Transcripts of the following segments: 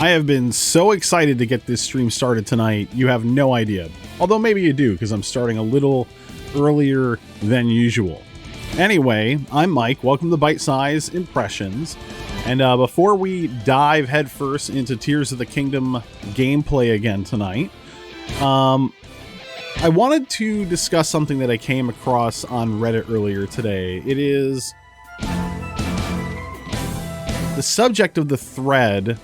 I have been so excited to get this stream started tonight, you have no idea. Although maybe you do, because I'm starting a little earlier than usual. Anyway, I'm Mike. Welcome to Byte-Size Impressions. And before we dive headfirst into Tears of the Kingdom gameplay again tonight, I wanted to discuss something that I came across on Reddit earlier today. It is the subject of the thread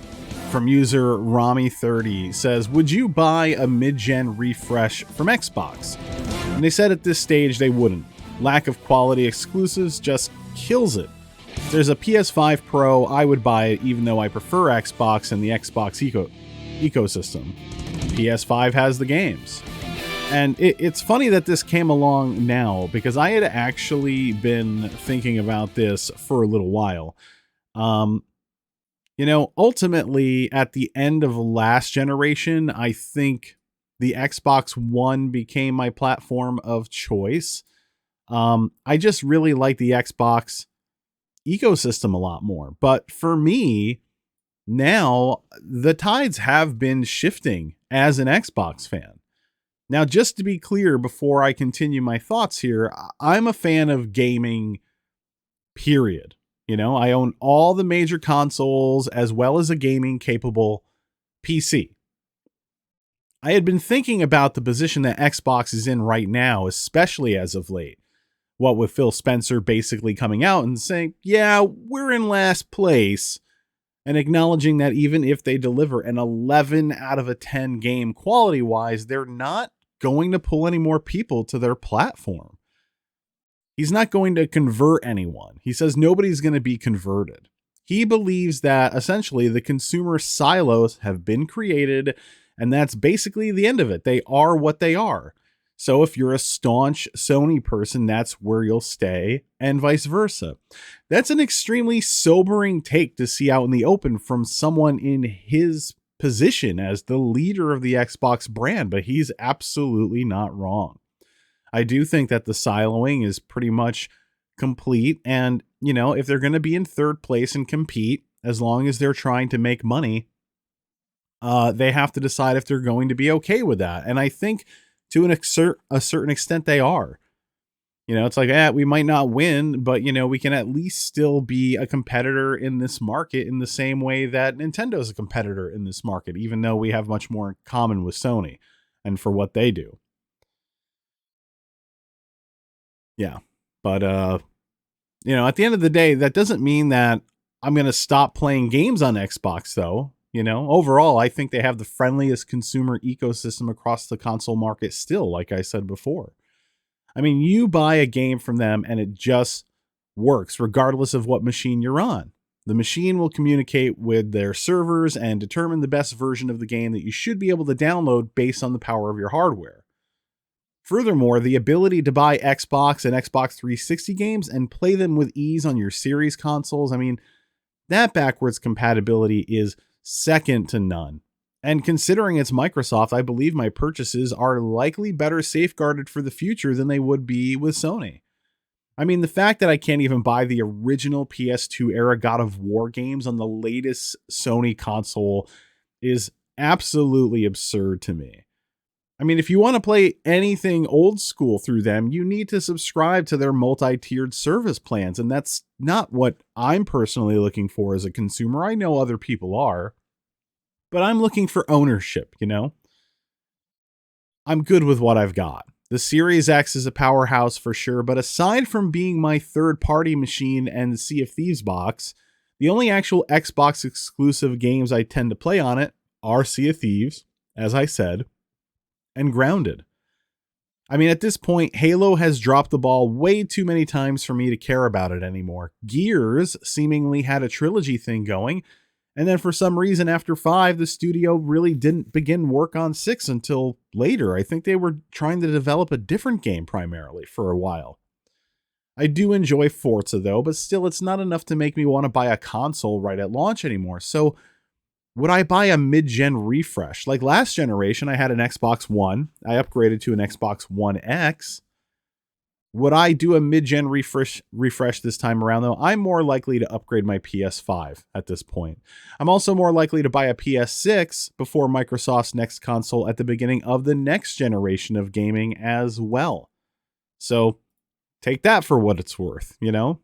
from user Rami30 says, would you buy a mid-gen refresh from Xbox? And they said at this stage they wouldn't. Lack of quality exclusives just kills it. If there's a PS5 Pro, I would buy it even though I prefer Xbox and the Xbox ecosystem. PS5 has the games. And it's funny that this came along now, because I had actually been thinking about this for a little while. You know, ultimately, at the end of last generation, I think the Xbox One became my platform of choice. I just really like the Xbox ecosystem a lot more. But for me, now, the tides have been shifting as an Xbox fan. Now, just to be clear, before I continue my thoughts here, I'm a fan of gaming, period. You know, I own all the major consoles as well as a gaming-capable PC. I had been thinking about the position that Xbox is in right now, especially as of late. What with Phil Spencer basically coming out and saying, yeah, we're in last place, and acknowledging that even if they deliver an 11 out of a 10 game quality-wise, they're not going to pull any more people to their platform. He's not going to convert anyone. He says nobody's going to be converted. He believes that essentially the consumer silos have been created, and that's basically the end of it. They are what they are. So if you're a staunch Sony person, that's where you'll stay, and vice versa. That's an extremely sobering take to see out in the open from someone in his position as the leader of the Xbox brand, but he's absolutely not wrong. I do think that the siloing is pretty much complete, and, you know, if they're going to be in third place and compete, as long as they're trying to make money, they have to decide if they're going to be okay with that. And I think to a certain extent they are. You know, it's like, we might not win, but, you know, we can at least still be a competitor in this market in the same way that Nintendo is a competitor in this market, even though we have much more in common with Sony and for what they do. Yeah. But, you know, at the end of the day, that doesn't mean that I'm going to stop playing games on Xbox, though. You know, overall, I think they have the friendliest consumer ecosystem across the console market still, like I said before. I mean, you buy a game from them and it just works regardless of what machine you're on. The machine will communicate with their servers and determine the best version of the game that you should be able to download based on the power of your hardware. Furthermore, the ability to buy Xbox and Xbox 360 games and play them with ease on your series consoles, I mean, that backwards compatibility is second to none. And considering it's Microsoft, I believe my purchases are likely better safeguarded for the future than they would be with Sony. I mean, the fact that I can't even buy the original PS2 era God of War games on the latest Sony console is absolutely absurd to me. I mean, if you want to play anything old school through them, you need to subscribe to their multi-tiered service plans, and that's not what I'm personally looking for as a consumer. I know other people are. But I'm looking for ownership, you know? I'm good with what I've got. The Series X is a powerhouse for sure, but aside from being my third-party machine and the Sea of Thieves box, the only actual Xbox exclusive games I tend to play on it are Sea of Thieves, as I said, and Grounded. I mean, at this point, Halo has dropped the ball way too many times for me to care about it anymore. Gears seemingly had a trilogy thing going, and then for some reason, after 5, the studio really didn't begin work on 6 until later. I think they were trying to develop a different game primarily for a while. I do enjoy Forza though, but still it's not enough to make me want to buy a console right at launch anymore. So would I buy a mid-gen refresh? Like last generation, I had an Xbox One. I upgraded to an Xbox One X. Would I do a mid-gen refresh this time around, though? I'm more likely to upgrade my PS5 at this point. I'm also more likely to buy a PS6 before Microsoft's next console at the beginning of the next generation of gaming as well. So take that for what it's worth, you know?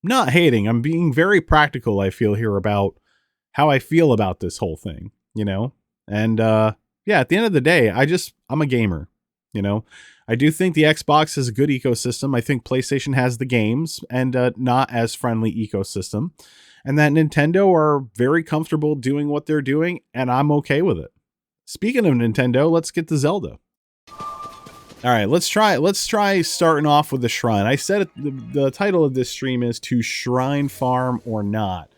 Not hating. I'm being very practical, I feel, here about how I feel about this whole thing, you know? And yeah, at the end of the day, I'm a gamer, you know? I do think the Xbox is a good ecosystem. I think PlayStation has the games and not as friendly ecosystem. And that Nintendo are very comfortable doing what they're doing, and I'm okay with it. Speaking of Nintendo, let's get to Zelda. All right, let's try starting off with the shrine. I said the title of this stream is To Shrine Farm or Not.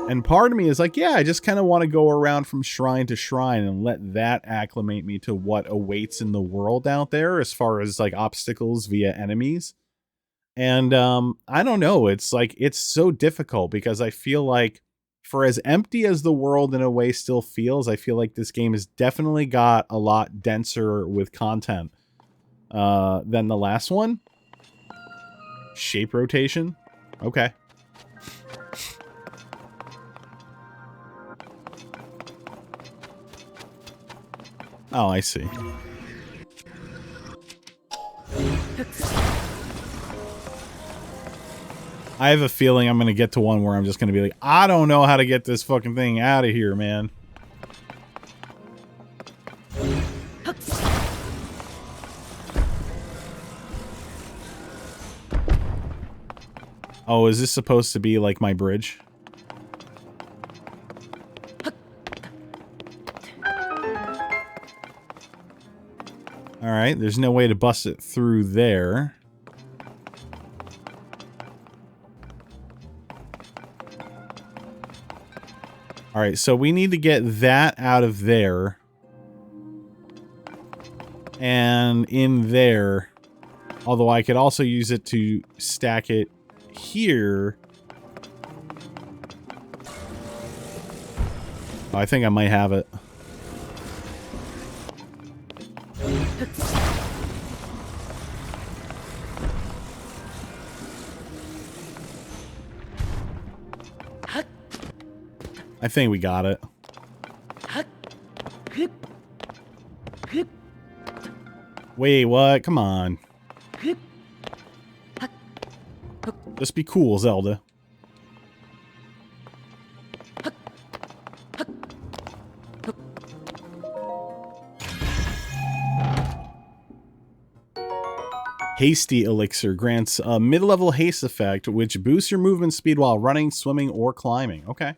And part of me is like, yeah, I just kind of want to go around from shrine to shrine and let that acclimate me to what awaits in the world out there as far as like obstacles via enemies. And I don't know, it's like it's so difficult because I feel like for as empty as the world in a way still feels, I feel like this game has definitely got a lot denser with content than the last one. Shape rotation. Okay. Oh, I see. I have a feeling I'm going to get to one where I'm just going to be like, I don't know how to get this fucking thing out of here, man. Oh, is this supposed to be like my bridge? Alright, there's no way to bust it through there. Alright, so we need to get that out of there. And in there. Although I could also use it to stack it here. Oh, I think I might have it. I think we got it. Wait, what? Come on. Just be cool, Zelda. Hasty Elixir grants a mid-level haste effect, which boosts your movement speed while running, swimming, or climbing. Okay.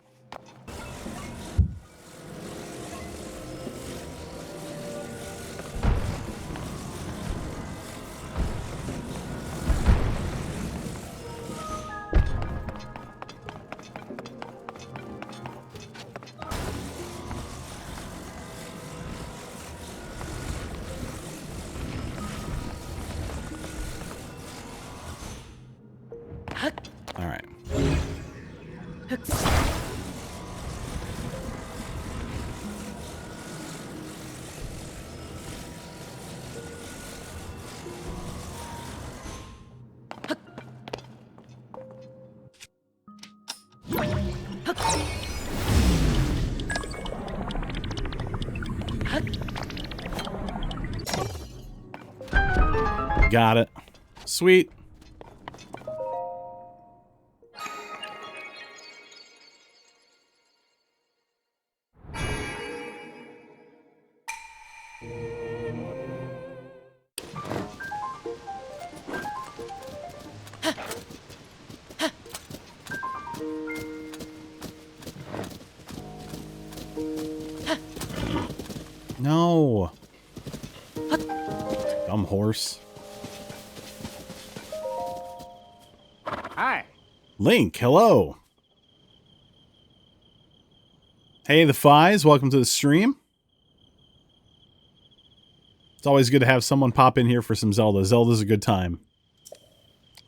Alright. Got it. Sweet. No. Dumb horse. Hi. Link, hello. Hey, the Fies, welcome to the stream. It's always good to have someone pop in here for some Zelda. Zelda's a good time.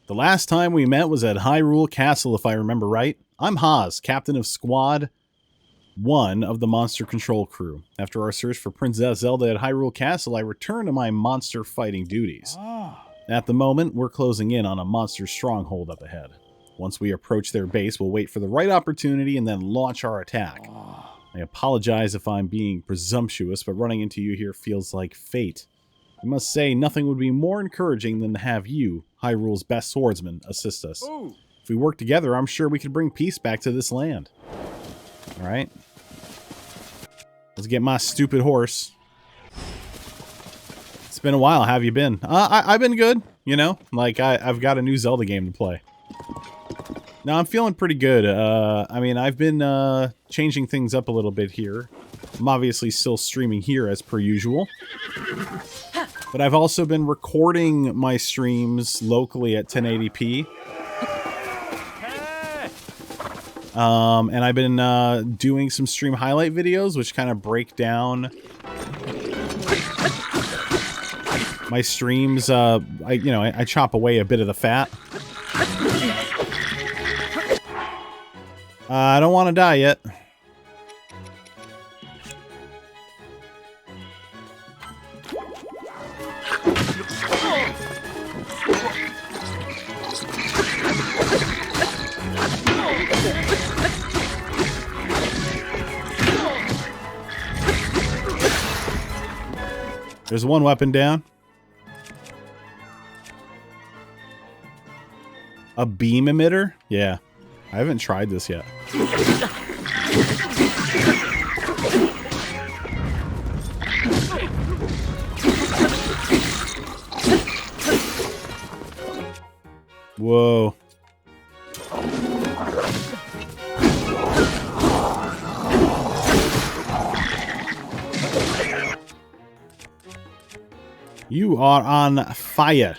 The last time we met was at Hyrule Castle, if I remember right. I'm Haas, captain of Squad 1 of the Monster Control crew. After our search for Princess Zelda at Hyrule Castle, I returned to my monster fighting duties. At the moment, we're closing in on a monster stronghold up ahead. Once we approach their base, we'll wait for the right opportunity and then launch our attack. I apologize if I'm being presumptuous, but running into you here feels like fate. I must say, nothing would be more encouraging than to have you, Hyrule's best swordsman, assist us. Ooh. If we work together, I'm sure we could bring peace back to this land. Alright. Let's get my stupid horse. It's been a while. How have you been? I've been good, you know? Like, I've got a new Zelda game to play. Now, I'm feeling pretty good. I mean, I've been changing things up a little bit here. I'm obviously still streaming here as per usual. But I've also been recording my streams locally at 1080p. And I've been doing some stream highlight videos, which kind of break down my streams. I chop away a bit of the fat. I don't want to die yet. There's one weapon down. A beam emitter? Yeah. I haven't tried this yet. Whoa. You are on fire.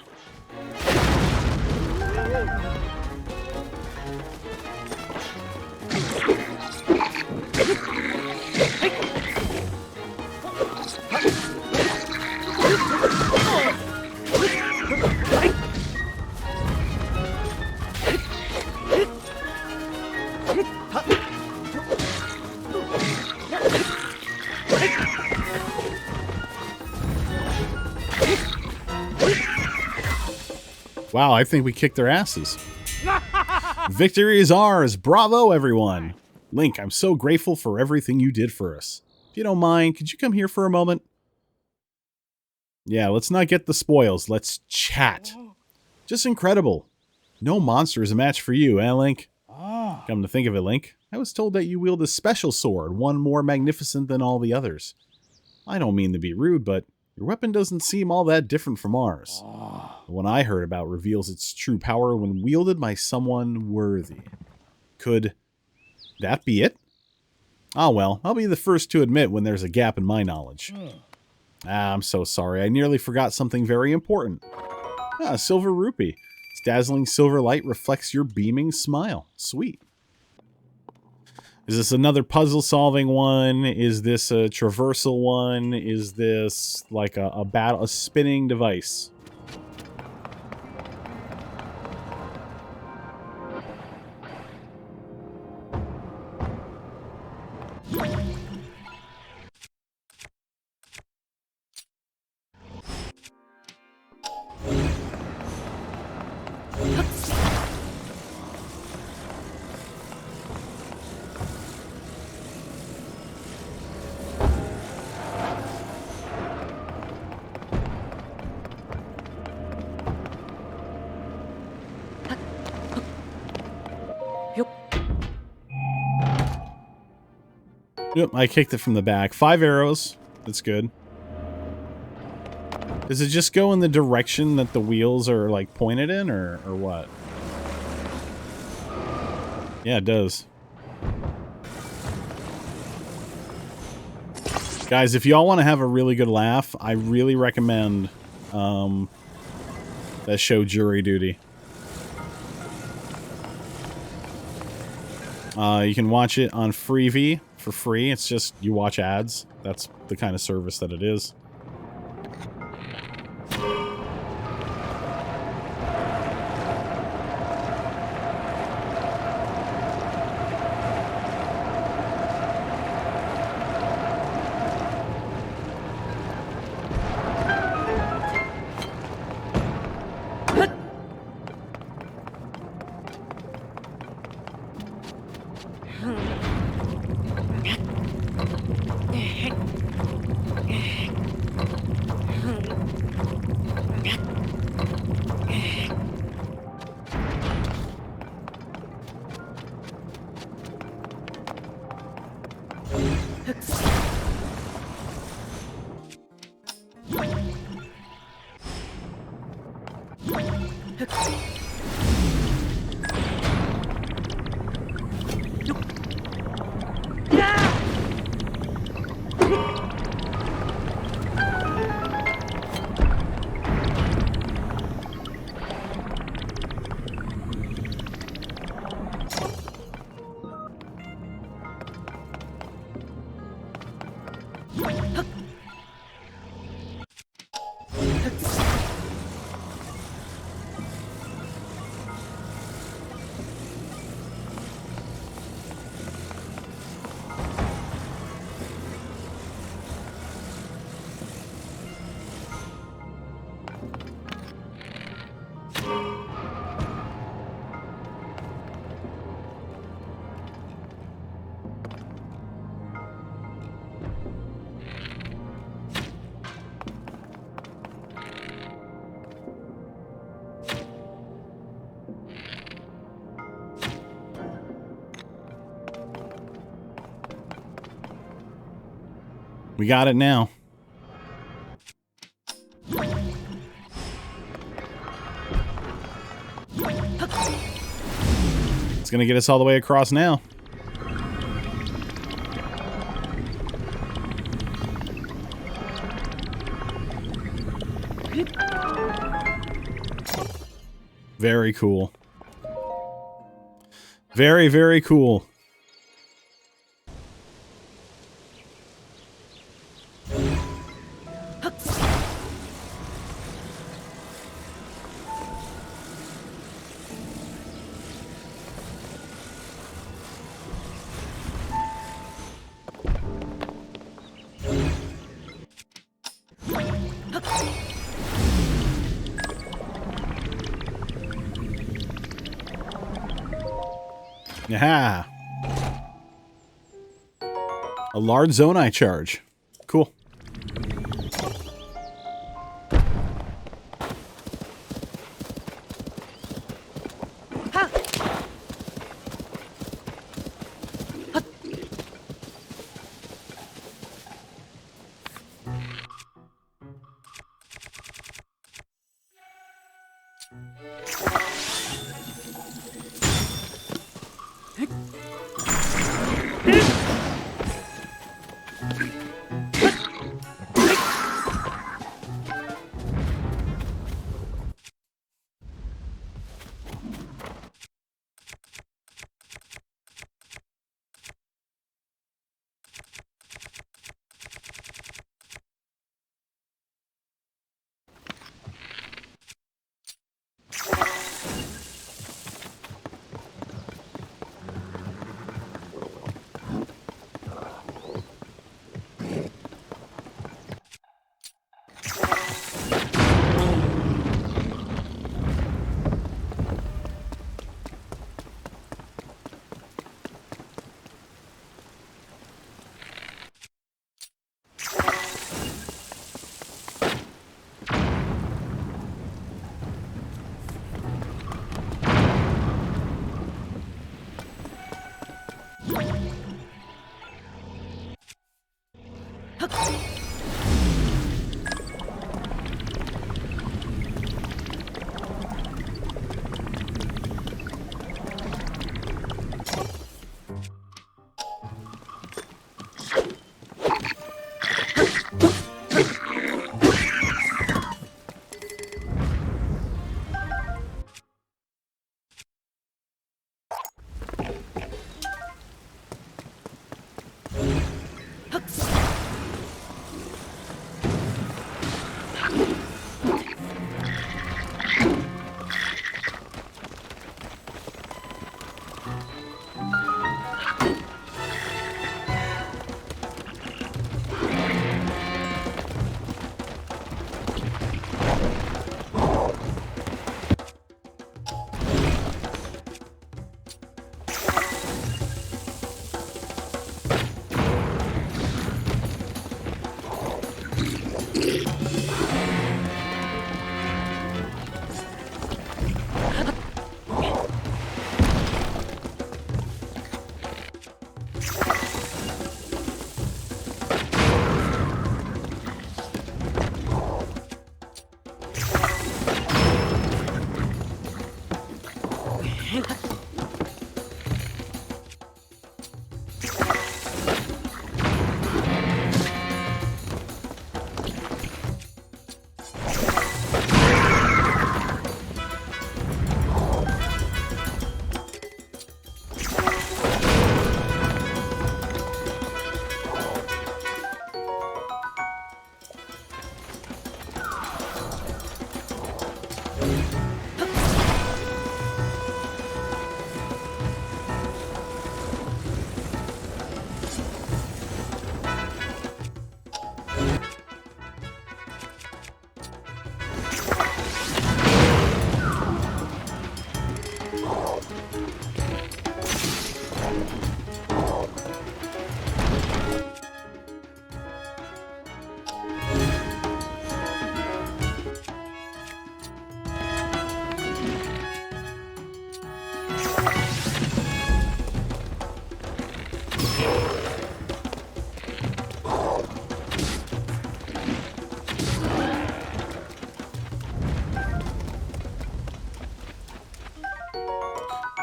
Wow, I think we kicked their asses. Victory is ours. Bravo, everyone. Link, I'm so grateful for everything you did for us. If you don't mind, could you come here for a moment? Yeah, let's not get the spoils. Let's chat. Just incredible. No monster is a match for you, eh, Link? Come to think of it, Link, I was told that you wield a special sword, one more magnificent than all the others. I don't mean to be rude, but your weapon doesn't seem all that different from ours. The one I heard about reveals its true power when wielded by someone worthy. Could that be it? Ah, well, I'll be the first to admit when there's a gap in my knowledge. I'm so sorry. I nearly forgot something very important. Ah, silver rupee. Its dazzling silver light reflects your beaming smile. Sweet. Is this another puzzle-solving one? Is this a traversal one? Is this like a spinning device? Yep, I kicked it from the back. 5 arrows. That's good. Does it just go in the direction that the wheels are, like, pointed in, or what? Yeah, it does. Guys, if y'all want to have a really good laugh, I really recommend that show Jury Duty. You can watch it on Freevee for free. It's just you watch ads. That's the kind of service that it is. We got it now. It's gonna get us all the way across now. Very cool. Very, very cool. Yeah. A large Zonai charge. Cool.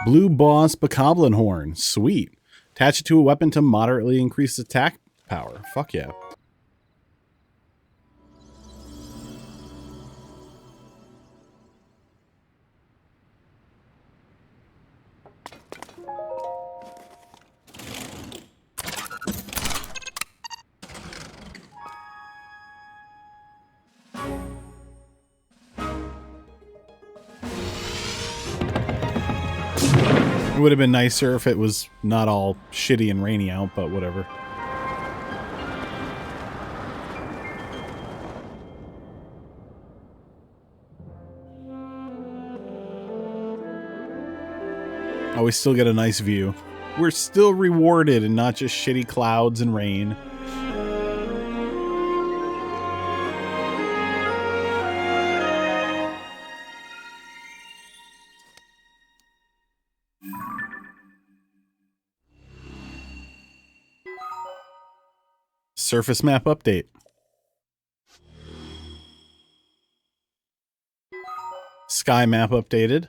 Blue Boss Bokoblin Horn. Sweet. Attach it to a weapon to moderately increase attack power. Fuck yeah. It would have been nicer if it was not all shitty and rainy out, but whatever. Oh, we still get a nice view. We're still rewarded and not just shitty clouds and rain. Surface map update. Sky map updated.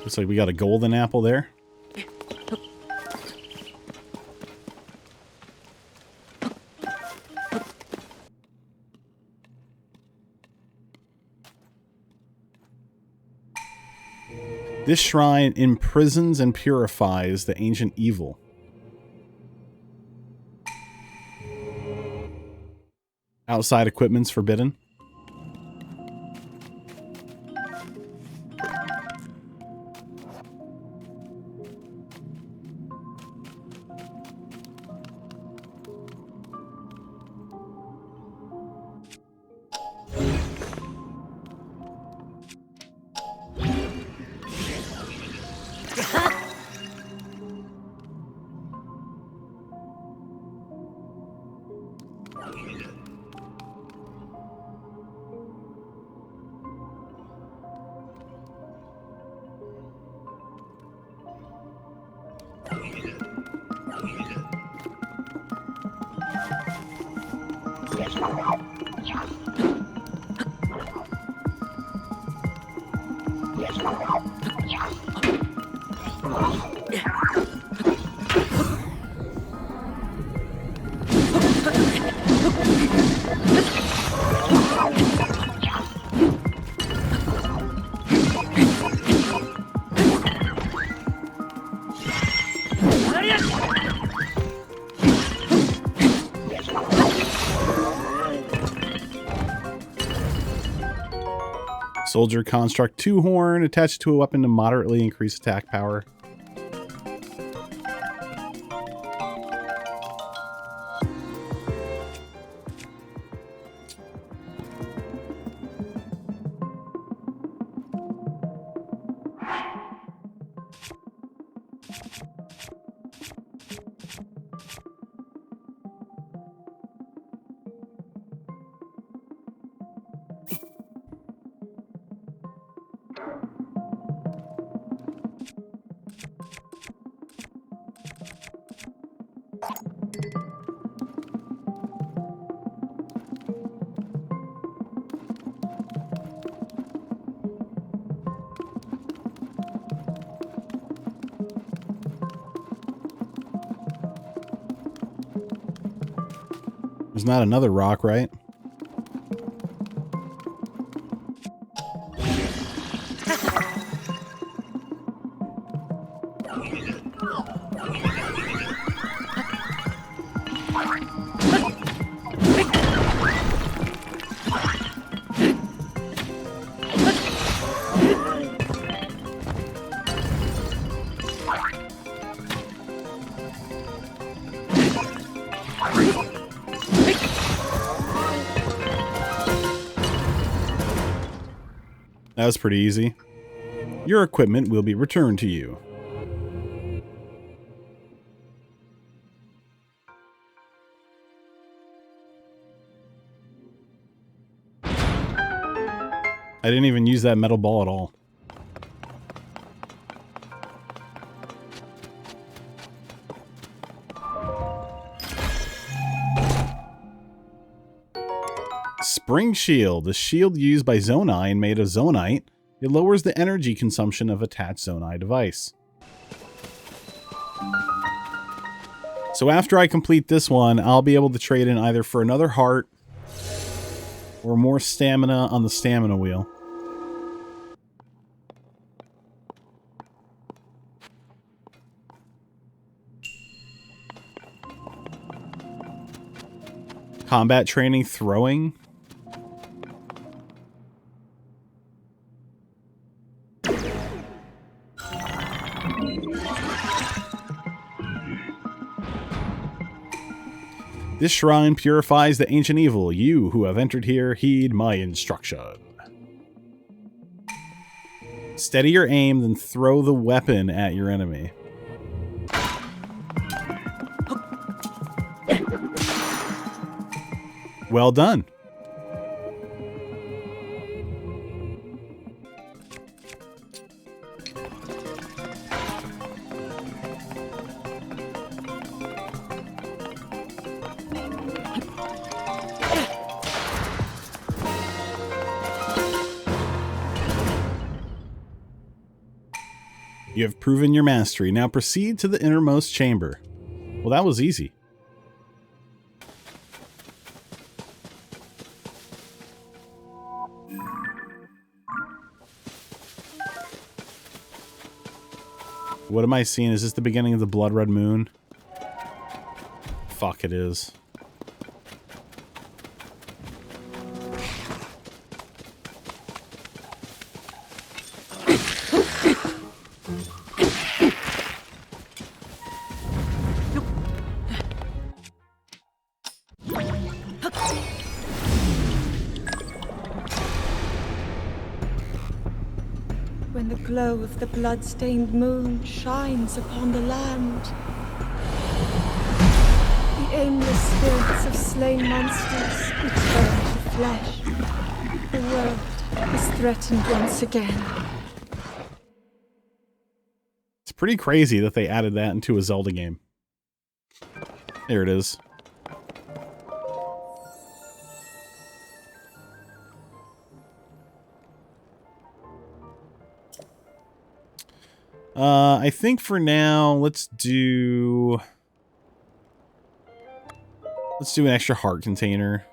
Looks like we got a golden apple there. This shrine imprisons and purifies the ancient evil. Outside equipment's forbidden. Soldier Construct 2 Horn, attached to a weapon to moderately increase attack power. There's not another rock, right? That was pretty easy. Your equipment will be returned to you. I didn't even use that metal ball at all. Spring Shield. The shield used by Zonai and made of Zonite. It lowers the energy consumption of attached Zonai device. So after I complete this one, I'll be able to trade in either for another heart or more stamina on the stamina wheel. Combat training, throwing. This shrine purifies the ancient evil. You who have entered here, heed my instruction. Steady your aim, then throw the weapon at your enemy. Well done. You have proven your mastery. Now proceed to the innermost chamber. Well, that was easy. What am I seeing? Is this the beginning of the Blood Red Moon? Fuck, it is. When the glow of the blood-stained moon shines upon the land, the aimless spirits of slain monsters return to flesh. The world is threatened once again. It's pretty crazy that they added that into a Zelda game. There it is. I think for now, let's do an extra heart container.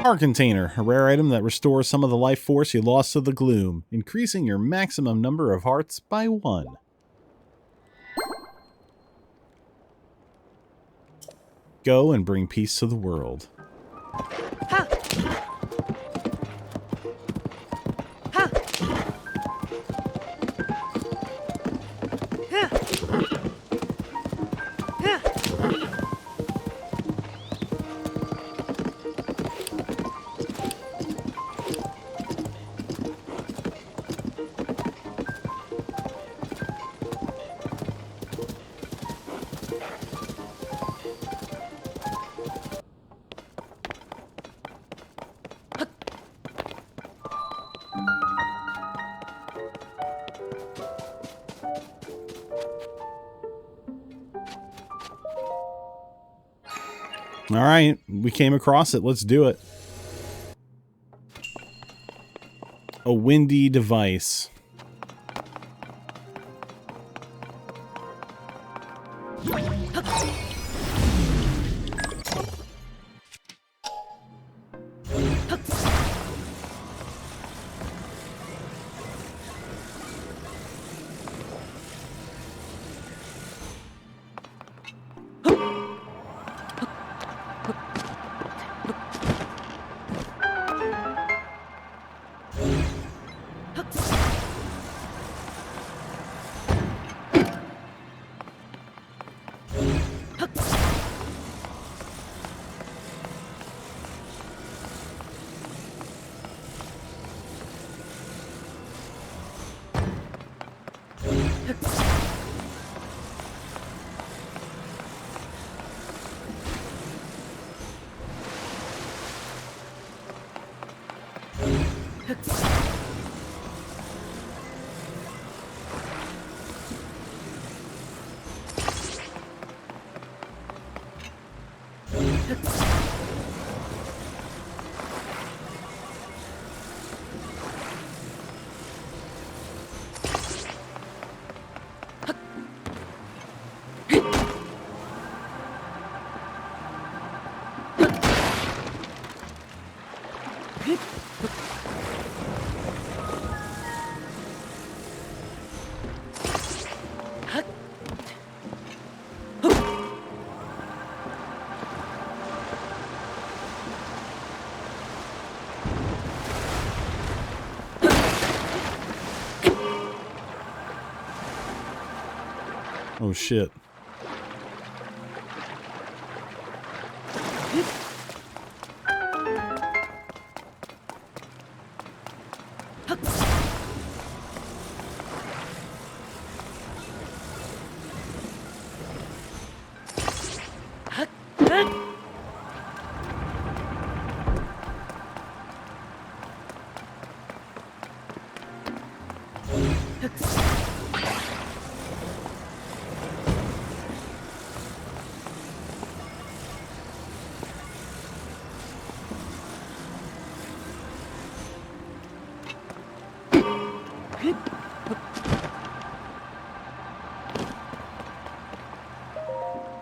Heart container, a rare item that restores some of the life force you lost to the gloom, increasing your maximum number of hearts by 1. Go and bring peace to the world. Ha! Ha! All right, we came across it. Let's do it. A windy device. Oh shit.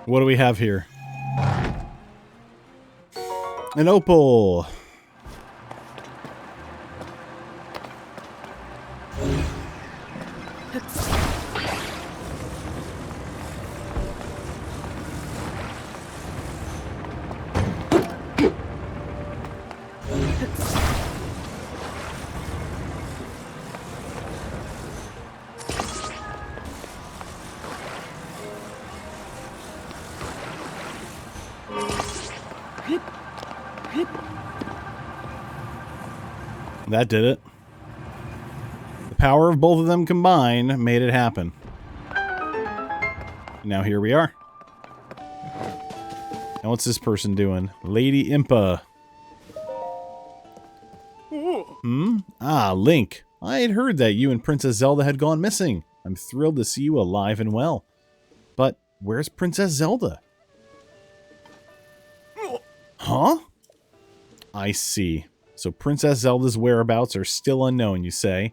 What do we have here? An opal. That did it. The power of both of them combined made it happen. Now here we are. And what's this person doing? Lady Impa. Ah, Link. I had heard that you and Princess Zelda had gone missing. I'm thrilled to see you alive and well. But where's Princess Zelda? Huh? I see. So Princess Zelda's whereabouts are still unknown, you say?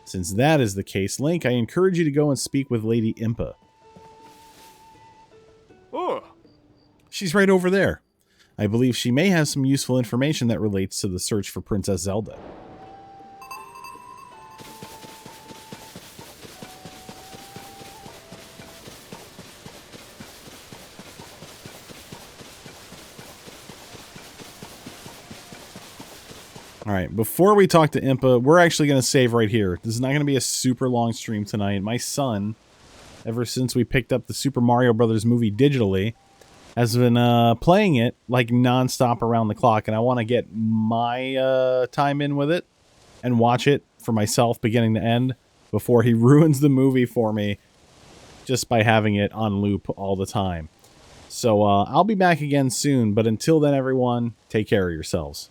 Since that is the case, Link, I encourage you to go and speak with Lady Impa. Oh. She's right over there. I believe she may have some useful information that relates to the search for Princess Zelda. Alright, before we talk to Impa, we're actually going to save right here. This is not going to be a super long stream tonight. My son, ever since we picked up the Super Mario Brothers movie digitally, has been playing it like non-stop around the clock, and I want to get my time in with it and watch it for myself beginning to end before he ruins the movie for me just by having it on loop all the time. So I'll be back again soon, but until then, everyone, take care of yourselves.